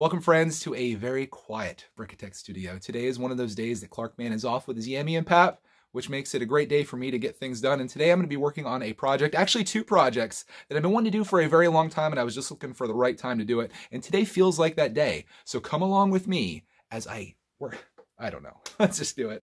Welcome, friends, to a very quiet Brickitect studio. Today is one of those days that Clark Man is off with his Yammy and Pap, which makes it a great day for me to get things done. And today I'm going to be working on a project, actually two projects, that I've been wanting to do for a very long time, and I was just looking for the right time to do it. And today feels like that day. So come along with me as I work. I don't know. Let's just do it.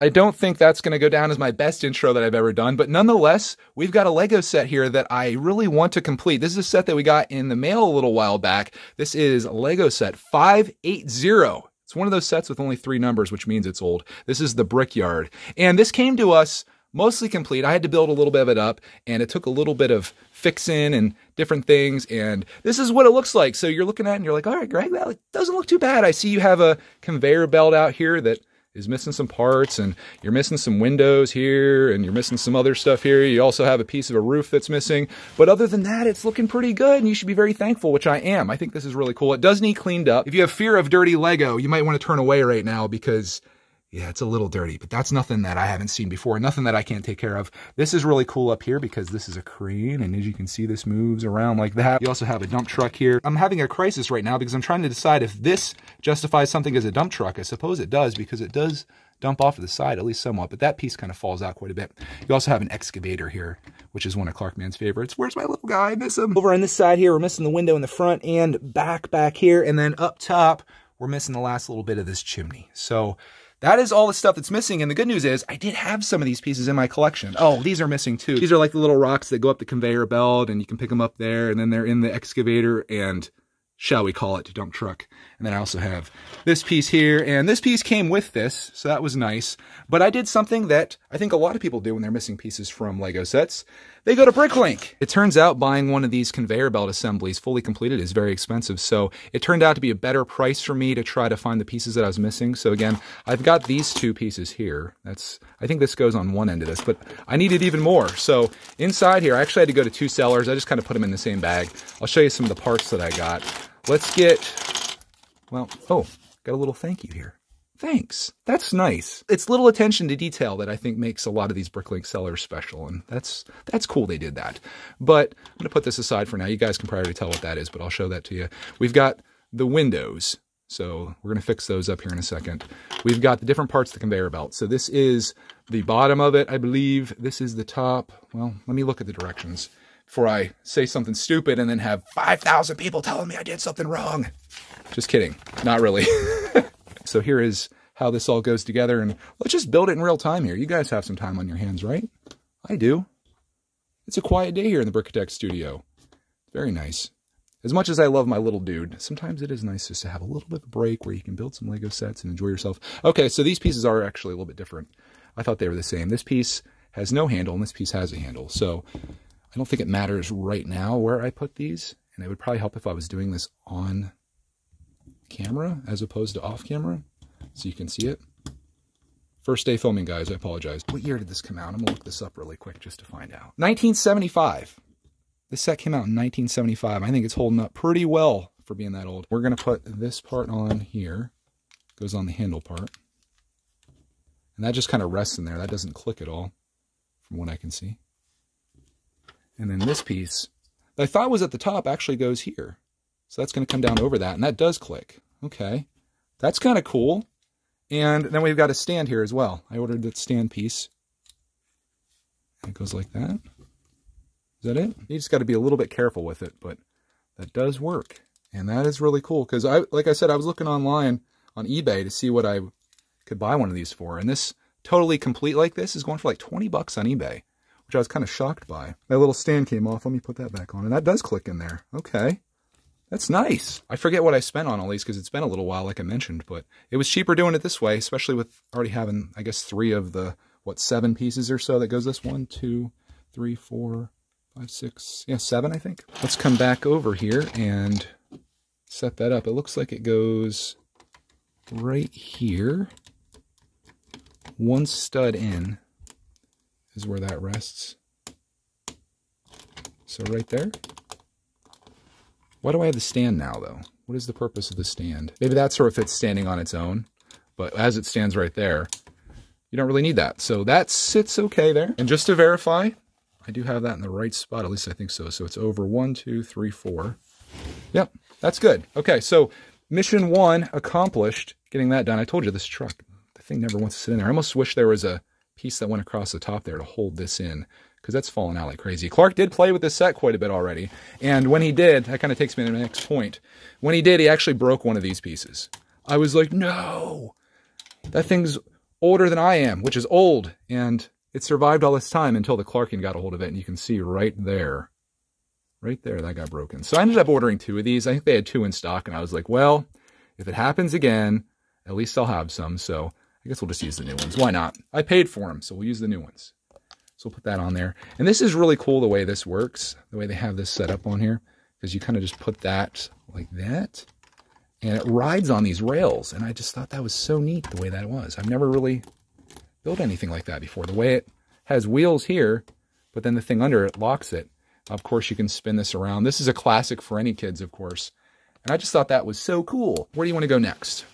I don't think that's going to go down as my best intro that I've ever done, but nonetheless, we've got a Lego set here that I really want to complete. This is a set that we got in the mail a little while back. This is Lego set 580. It's one of those sets with only 3 numbers, which means it's old. This is the Brickyard. And this came to us mostly complete. I had to build a little bit of it up, and it took a little bit of fixing and different things, and this is what it looks like. So you're looking at it and you're like, all right, Greg, that doesn't look too bad. I see you have a conveyor belt out here that is missing some parts, and you're missing some windows here, and you're missing some other stuff here. You also have a piece of a roof that's missing. But other than that, it's looking pretty good, and you should be very thankful, which I am. I think this is really cool. It does need cleaned up. If you have fear of dirty Lego, you might want to turn away right now because, yeah, it's a little dirty, but that's nothing that I haven't seen before, nothing that I can't take care of. This is really cool up here because this is a crane, and as you can see, this moves around like that. You also have a dump truck here. I'm having a crisis right now because I'm trying to decide if this justifies something as a dump truck. I suppose it does because it does dump off to the side, at least somewhat, but that piece kind of falls out quite a bit. You also have an excavator here, which is one of Clark Man's favorites. Where's my little guy? I miss him. Over on this side here, we're missing the window in the front and back here, and then up top, we're missing the last little bit of this chimney. So that is all the stuff that's missing, and the good news is I did have some of these pieces in my collection. Oh, these are missing too. These are like the little rocks that go up the conveyor belt, and you can pick them up there, and then they're in the excavator and, shall we call it, dump truck. And then I also have this piece here, and this piece came with this, so that was nice. But I did something that I think a lot of people do when they're missing pieces from Lego sets. They go to Bricklink. It turns out buying one of these conveyor belt assemblies fully completed is very expensive, so it turned out to be a better price for me to try to find the pieces that I was missing. So again, I've got these 2 pieces here. I think this goes on one end of this, but I needed even more. So inside here, I actually had to go to 2 sellers. I just kind of put them in the same bag. I'll show you some of the parts that I got. Let's get, well, oh, got a little thank you here. Thanks. That's nice. It's little attention to detail that I think makes a lot of these Bricklink sellers special, and that's cool they did that. But I'm going to put this aside for now. You guys can probably tell what that is, but I'll show that to you. We've got the windows, so we're going to fix those up here in a second. We've got the different parts of the conveyor belt. So this is the bottom of it, I believe. This is the top. Well, let me look at the directions before I say something stupid and then have 5,000 people telling me I did something wrong. Just kidding. Not really. So here is how this all goes together, and let's just build it in real time here. You guys have some time on your hands, right? I do. It's a quiet day here in the Brickitect studio. Very nice. As much as I love my little dude, sometimes it is nice just to have a little bit of a break where you can build some Lego sets and enjoy yourself. Okay, so these pieces are actually a little bit different. I thought they were the same. This piece has no handle, and this piece has a handle. So I don't think it matters right now where I put these, and it would probably help if I was doing this on camera as opposed to off camera so you can see it. First day filming, guys, I apologize. What year did this come out? I'm gonna look this up really quick just to find out. 1975. This set came out in 1975. I think it's holding up pretty well for being that old. We're gonna put this part on here. Goes on the handle part. And that just kind of rests in there. That doesn't click at all from what I can see. And then this piece that I thought was at the top actually goes here. So that's going to come down over that, and that does click. Okay, that's kind of cool. And then we've got a stand here as well. I ordered that stand piece. And it goes like that. Is that it? You just got to be a little bit careful with it, but that does work. And that is really cool, because like I said, I was looking online on eBay to see what I could buy one of these for. And this totally complete like this is going for like 20 bucks on eBay, which I was kind of shocked by. That little stand came off. Let me put that back on. And that does click in there. Okay. That's nice. I forget what I spent on all these because it's been a little while, like I mentioned, but it was cheaper doing it this way, especially with already having, I guess, 3 of the, 7 pieces or so that goes this 1, 2, 3, 4, 5, 6, yeah, 7, I think. Let's come back over here and set that up. It looks like it goes right here. 1 stud in is where that rests. So right there. Why do I have the stand now, though? What is the purpose of the stand? Maybe that's sort of if it's standing on its own, but as it stands right there, you don't really need that. So that sits okay there. And just to verify, I do have that in the right spot, at least I think so. So it's over 1, 2, 3, 4. Yep, That's good. Okay, so mission 1 accomplished, getting that done. I told you this truck, the thing never wants to sit in there. I almost wish there was a piece that went across the top there to hold this in, because that's falling out like crazy. Clark did play with this set quite a bit already, and when he did, that kind of takes me to the next point. When he did, he actually broke one of these pieces. I was like, no! That thing's older than I am, which is old, and it survived all this time until the Clarkian got a hold of it, and you can see right there, that got broken. So I ended up ordering 2 of these. I think they had 2 in stock, and I was like, well, if it happens again, at least I'll have some, so I guess we'll just use the new ones. Why not? I paid for them, so we'll use the new ones. So we'll put that on there. And this is really cool the way this works, the way they have this set up on here, because you kind of just put that like that, and it rides on these rails. And I just thought that was so neat the way that it was. I've never really built anything like that before. The way it has wheels here, but then the thing under it locks it. Of course, you can spin this around. This is a classic for any kids, of course. And I just thought that was so cool. Where do you want to go next?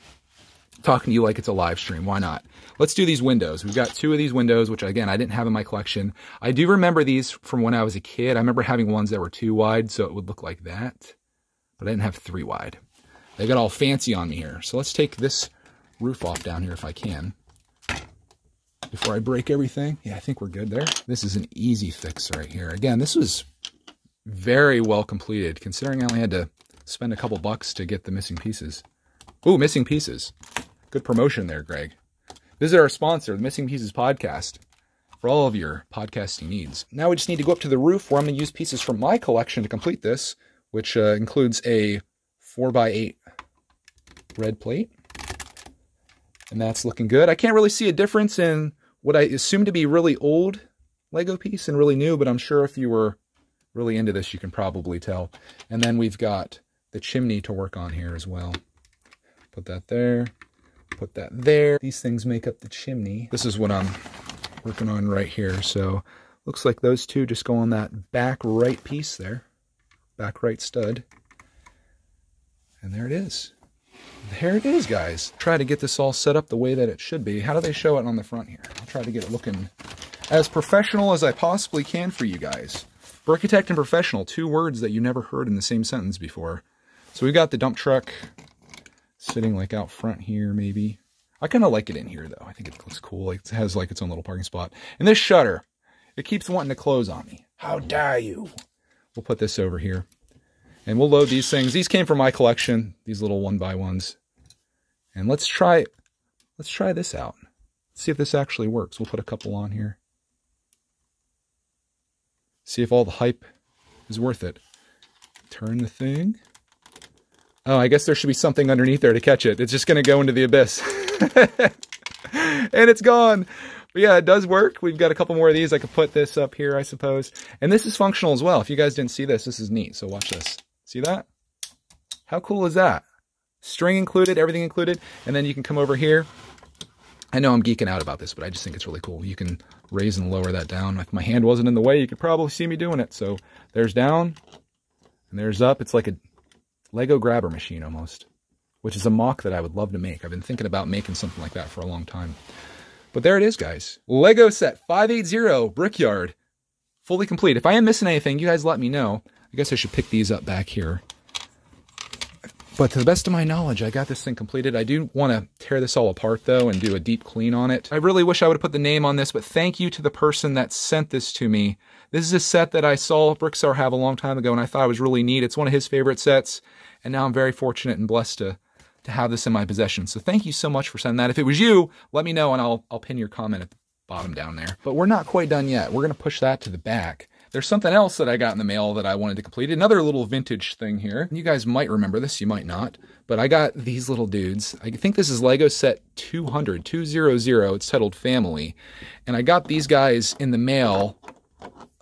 Talking to you like it's a live stream. Why not? Let's do these windows. We've got 2 of these windows, which again, I didn't have in my collection. I do remember these from when I was a kid. I remember having ones that were 2 wide, so it would look like that. But I didn't have 3 wide. They got all fancy on me here. So let's take this roof off down here if I can, before I break everything. Yeah, I think we're good there. This is an easy fix right here. Again, this was very well completed, considering I only had to spend a couple bucks to get the missing pieces. Ooh, missing pieces. Good promotion there, Greg. Visit our sponsor, the Missing Pieces Podcast, for all of your podcasting needs. Now we just need to go up to the roof, where I'm going to use pieces from my collection to complete this, which includes a 4x8 red plate. And that's looking good. I can't really see a difference in what I assume to be really old Lego piece and really new, but I'm sure if you were really into this, you can probably tell. And then we've got the chimney to work on here as well. Put that there. Put that there. These things make up the chimney. This is what I'm working on right here. So looks like those 2 just go on that back right piece there. Back right stud. And there it is. There it is, guys. Try to get this all set up the way that it should be. How do they show it on the front here? I'll try to get it looking as professional as I possibly can for you guys. Brickitect and professional, 2 words that you never heard in the same sentence before. So we've got the dump truck sitting like out front here, maybe. I kind of like it in here, though. I think it looks cool. It has like its own little parking spot. And this shutter, it keeps wanting to close on me. How dare you? We'll put this over here. And we'll load these things. These came from my collection, these little 1x1s. And let's try this out. See if this actually works. We'll put a couple on here. See if all the hype is worth it. Turn the thing. Oh, I guess there should be something underneath there to catch it. It's just going to go into the abyss. And it's gone. But yeah, it does work. We've got a couple more of these. I could put this up here, I suppose. And this is functional as well. If you guys didn't see this, this is neat. So watch this. See that? How cool is that? String included, everything included. And then you can come over here. I know I'm geeking out about this, but I just think it's really cool. You can raise and lower that down. If my hand wasn't in the way, you could probably see me doing it. So there's down and there's up. It's like a Lego grabber machine almost, which is a mock that I would love to make. I've been thinking about making something like that for a long time. But there it is, guys. Lego set 580 Brickyard, fully complete. If I am missing anything, you guys let me know. I guess I should pick these up back here. But to the best of my knowledge, I got this thing completed. I do want to tear this all apart, though, and do a deep clean on it. I really wish I would have put the name on this, but thank you to the person that sent this to me. This is a set that I saw Brickstar have a long time ago, and I thought it was really neat. It's one of his favorite sets, and now I'm very fortunate and blessed to have this in my possession. So thank you so much for sending that. If it was you, let me know, and I'll pin your comment at the bottom down there. But we're not quite done yet. We're going to push that to the back. There's something else that I got in the mail that I wanted to complete. Another little vintage thing here. You guys might remember this, you might not. But I got these little dudes. I think this is Lego set 200. It's titled Family. And I got these guys in the mail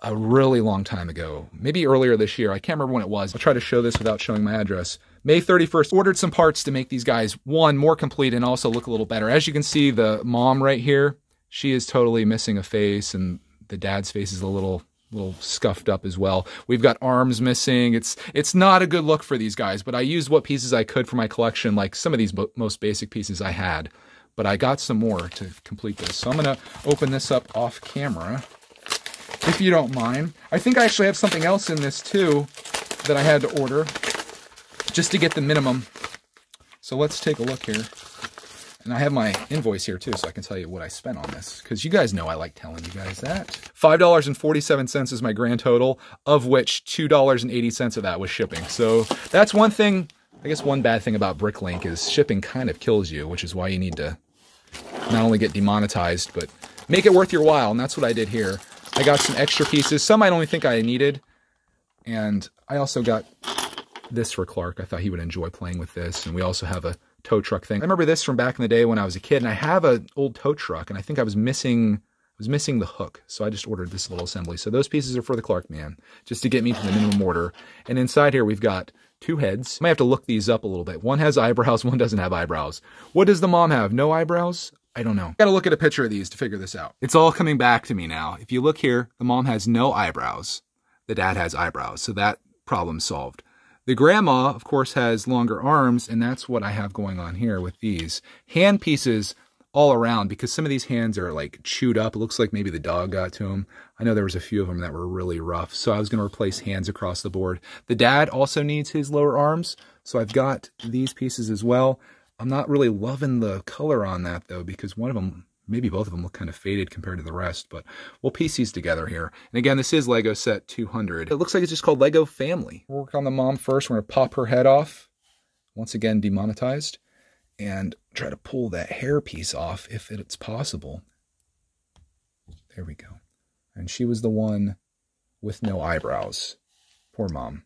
a really long time ago. Maybe earlier this year. I can't remember when it was. I'll try to show this without showing my address. May 31st. Ordered some parts to make these guys, one, more complete and also look a little better. As you can see, the mom right here, she is totally missing a face. And the dad's face is a little scuffed up as well. We've got arms missing. It's not a good look for these guys, but I used what pieces I could for my collection, like some of these most basic pieces I had, but I got some more to complete this. So I'm going to open this up off camera, if you don't mind. I think I actually have something else in this too that I had to order. just to get the minimum. So let's take a look here. And I have my invoice here too, so I can tell you what I spent on this, because you guys know I like telling you guys that. $5.47 is my grand total, of which $2.80 of that was shipping. So that's one thing, I guess one bad thing about Bricklink is shipping kind of kills you, which is why you need to not only get demonetized, but make it worth your while, and that's what I did here. I got some extra pieces, some I don't even think I needed, and I also got this for Clark. I thought he would enjoy playing with this, and we also have a tow truck thing. I remember this from back in the day when I was a kid, and I have an old tow truck, and I think I was missing the hook, so I just ordered this little assembly. So those pieces are for the Clark man, just to get me to the minimum order. And inside here we've got 2 heads. I might have to look these up a little bit. One has eyebrows, one doesn't have eyebrows. What does the mom have? No eyebrows? I don't know. Gotta look at a picture of these to figure this out. It's all coming back to me now. If you look here, the mom has no eyebrows. The dad has eyebrows, so that problem's solved. The grandma, of course, has longer arms, and that's what I have going on here with these. Hand pieces all around, because some of these hands are like chewed up. It looks like maybe the dog got to them. I know there was a few of them that were really rough, so I was going to replace hands across the board. The dad also needs his lower arms, so I've got these pieces as well. I'm not really loving the color on that, though, because one of them, maybe both of them, look kind of faded compared to the rest, but we'll piece these together here. And again, this is Lego Set 200. It looks like it's just called Lego Family. We'll work on the mom first. We're going to pop her head off, once again demonetized, and try to pull that hair piece off if it's possible. There we go. And she was the one with no eyebrows. Poor mom.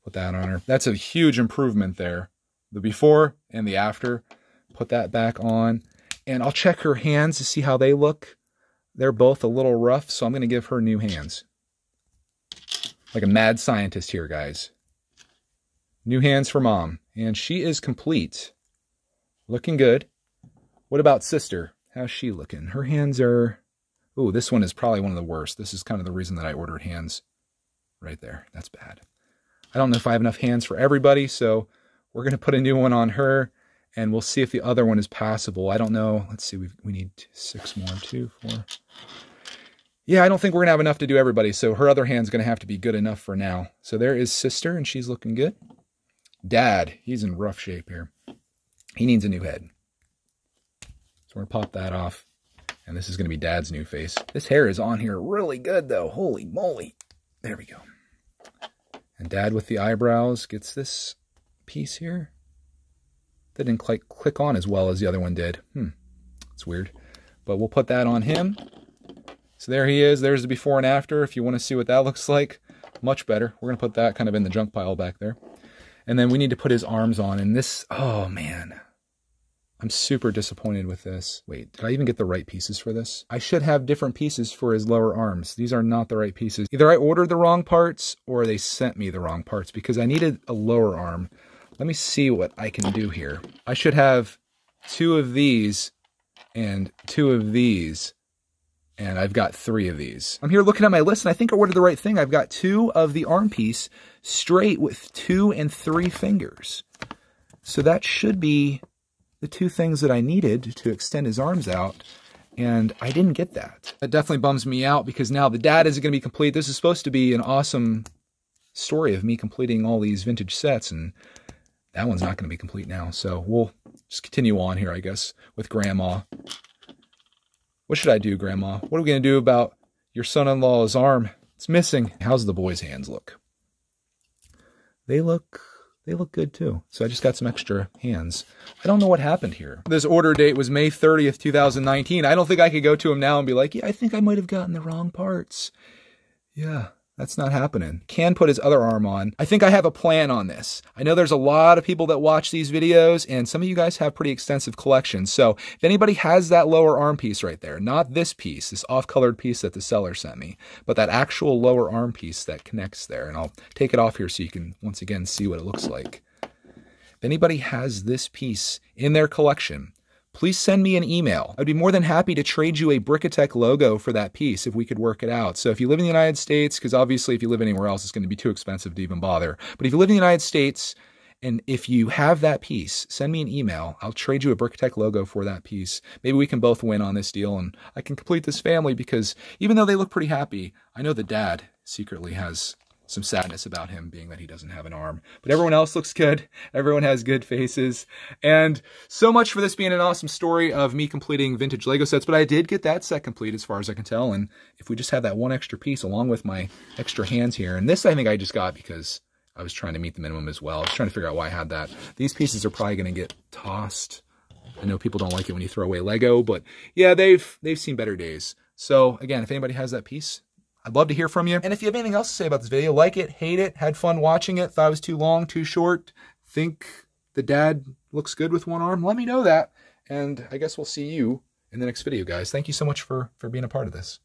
Put that on her. That's a huge improvement there. The before and the after. Put that back on. And I'll check her hands to see how they look. They're both a little rough, so I'm going to give her new hands. Like a mad scientist here, guys. New hands for mom. And she is complete. Looking good. What about sister? How's she looking? Her hands are... Ooh, this one is probably one of the worst. This is kind of the reason that I ordered hands right there. That's bad. I don't know if I have enough hands for everybody, so we're going to put a new one on her, and we'll see if the other one is passable. I don't know. Let's see. We need 6 more. 2, 4. Yeah, I don't think we're going to have enough to do everybody, so her other hand's going to have to be good enough for now. So there is sister, and she's looking good. Dad, he's in rough shape here. He needs a new head. So we're going to pop that off. And this is going to be Dad's new face. This hair is on here really good, though. Holy moly. There we go. And Dad with the eyebrows gets this piece here. That didn't quite click on as well as the other one did. It's weird. But we'll put that on him. So there he is. There's the before and after. If you want to see what that looks like, much better. We're going to put that kind of in the junk pile back there. And then we need to put his arms on. And this, oh man, I'm super disappointed with this. Wait, did I even get the right pieces for this? I should have different pieces for his lower arms. These are not the right pieces. Either I ordered the wrong parts or they sent me the wrong parts because I needed a lower arm. Let me see what I can do here. I should have 2 of these and 2 of these. And I've got 3 of these. I'm here looking at my list, and I think I ordered the right thing. I've got 2 of the arm piece straight with 2 and 3 fingers. So that should be the 2 things that I needed to extend his arms out, and I didn't get that. That definitely bums me out because now the dad isn't going to be complete. This is supposed to be an awesome story of me completing all these vintage sets, and that one's not going to be complete now. So we'll just continue on here, I guess, with Grandma. What should I do, Grandma? What are we going to do about your son-in-law's arm? It's missing. How's the boys' hands look? They look good too. So I just got some extra hands. I don't know what happened here. This order date was May 30th, 2019. I don't think I could go to him now and be like, yeah, I think I might have gotten the wrong parts. Yeah, that's not happening. Can put his other arm on. I think I have a plan on this. I know there's a lot of people that watch these videos, and some of you guys have pretty extensive collections. So if anybody has that lower arm piece right there, not this piece, this off-colored piece that the seller sent me, but that actual lower arm piece that connects there, and I'll take it off here so you can once again see what it looks like. If anybody has this piece in their collection, please send me an email. I'd be more than happy to trade you a Brickitect logo for that piece if we could work it out. So if you live in the United States, because obviously if you live anywhere else, it's going to be too expensive to even bother. But if you live in the United States, and if you have that piece, send me an email. I'll trade you a Brickitect logo for that piece. Maybe we can both win on this deal, and I can complete this family because even though they look pretty happy, I know the dad secretly has some sadness about him being that he doesn't have an arm. But everyone else looks good. Everyone has good faces. And so much for this being an awesome story of me completing vintage Lego sets. But I did get that set complete as far as I can tell. And if we just have that one extra piece along with my extra hands here. And this I think I just got because I was trying to meet the minimum as well. I was trying to figure out why I had that. These pieces are probably going to get tossed. I know people don't like it when you throw away Lego. But yeah, they've seen better days. So again, if anybody has that piece, I'd love to hear from you. And if you have anything else to say about this video, like it, hate it, had fun watching it, thought it was too long, too short, think the dad looks good with one arm, let me know that. And I guess we'll see you in the next video, guys. Thank you so much for being a part of this.